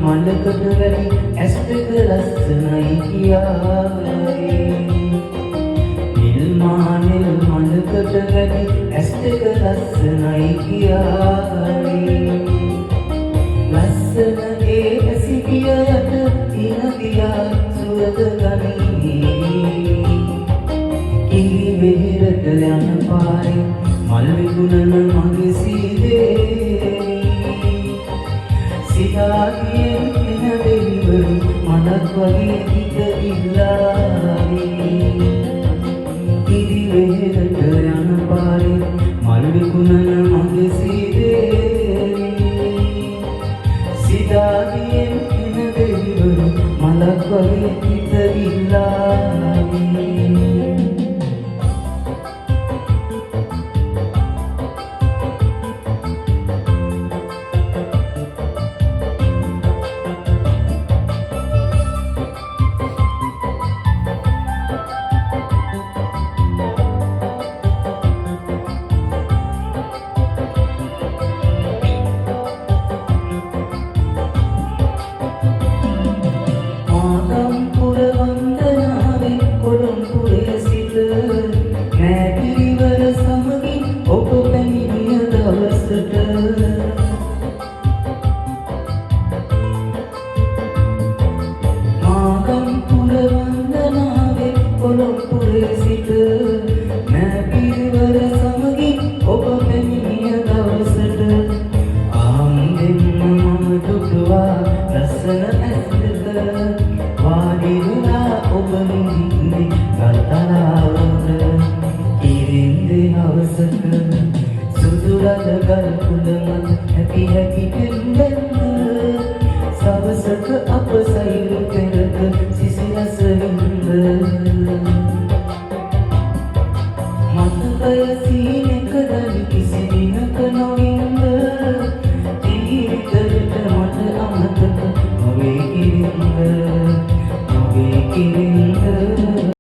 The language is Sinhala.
මලකට වැඩි ඇස් දෙක ලස්සනයි කියාවේ නිල් මානෙල් මලකට වැඩි ඇස් දෙක ලස්සනයි කියාවේ ලස්සන ඒ ඇසිපිය යට තින දියා සුවඳ ගනී කිරි වෙහෙරට යන පාරේ මල් විකුණන මගේ සීදේ සිතාගියෙන් එන දෙවිවරු මනක් වගේ හිත ඉල්ලාවේ කිරි වෙහෙරට යන පාරේ මල් විකුණන මගේ සීදේ සිතාගියෙන් එන දෙවිවරු මනක් වගේ හිත ඉල්ලාවේ Happy happy pendant Savasaka apa sayur kereta sisi rasa hingga Mata kaya sini kedali kisi dina kenoi